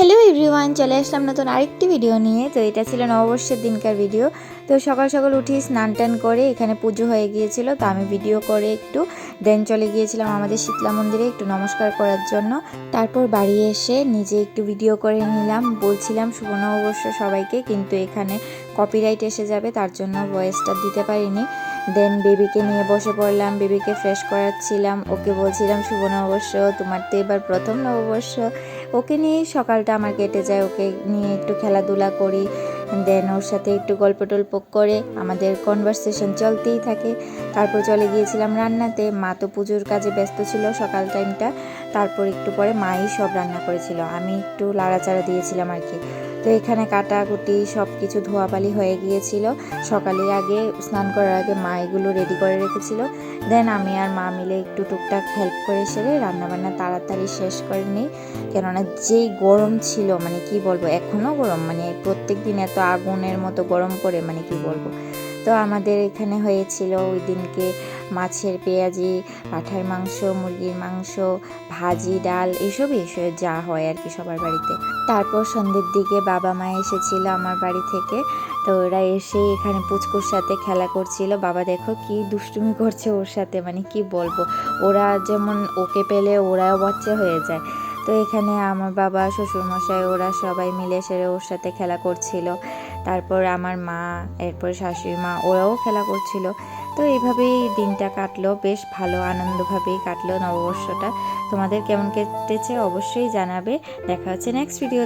Hello everyone, চলে আসলাম নতুন আরেকটি ভিডিও নিয়ে। তো এটা ছিল নববর্ষের দিনকার ভিডিও। তো সকাল সকাল উঠি স্নান টান করে এখানে পুজো হয়ে গিয়েছিল, তো আমি ভিডিও করে একটু দেন চলে গিয়েছিলাম আমাদের শীতলা মন্দিরে একটু নমস্কার করার জন্য। তারপর বাড়ি এসে নিজে একটু ভিডিও করে নিলাম, বলছিলাম শুভ নববর্ষ সবাইকে, কিন্তু এখানে কপিরাইট এসে যাবে তার জন্য ভয়েসটা দিতে পারিনি। দেন বেবিকে নিয়ে বসে পড়লাম, বেবিকে ফ্রেশ করাচ্ছিলাম, ওকে বলছিলাম শুভ নববর্ষ, তোমার তো এবার প্রথম নববর্ষ। ওকে নিয়েই সকালটা আমার কেটে যায়, ওকে নিয়ে একটু খেলাধুলা করি, দেন ওর সাথে একটু গল্প টল্প করে আমাদের কনভারসেশন চলতেই থাকে। তারপর চলে গিয়েছিলাম রান্নাতে, মা তো পুজোর কাজে ব্যস্ত ছিল সকাল টাইমটা। তারপর একটু পরে মাই সব রান্না করেছিল, আমি একটু লাড়াচাড়া দিয়েছিলাম আর কি। তো এখানে কাটাকুটি সব কিছু ধোয়াপালি হয়ে গিয়েছিল, সকালে আগে স্নান করার আগে মা এগুলো রেডি করে রেখেছিল। দেন আমি আর মা মিলে একটু টুকটাক হেল্প করে সেরে রান্নাবান্না তাড়াতাড়ি শেষ করে নিই। কেননা যেই গরম ছিল, মানে কি বলবো, এখনও গরম, মানে প্রত্যেক দিন এত আগুনের মতো গরম পড়ে, মানে কি বলবো। তো আমাদের এখানে হয়েছিল ওই দিনকে মাছের পেঁয়াজি, পাঁঠার মাংস, মুরগির মাংস, ভাজি, ডাল, এসবই যা হয় আর কি সবার বাড়িতে। তারপর সন্ধ্যের দিকে বাবা মা এসেছিল আমার বাড়ি থেকে, তো ওরা এসে এখানে পুচকুর সাথে খেলা করছিল। বাবা দেখো কি দুষ্টুমি করছে ওর সাথে, মানে কি বলবো, ওরা যেমন ওকে পেলে ওরাও বাচ্চা হয়ে যায়। তো এখানে আমার বাবা, শ্বশুরমশাই, ওরা সবাই মিলে সেরে ওর সাথে খেলা করছিল। তারপর আমার মা, এরপর শাশুড়ি মা, ওরাও খেলা করছিল। তো এইভাবেই দিনটা কাটলো, বেশ ভালো আনন্দভাবেই কাটলো নববর্ষটা। তোমাদের কেমন কেটেছে অবশ্যই জানাবে। দেখা হচ্ছে নেক্সট ভিডিও।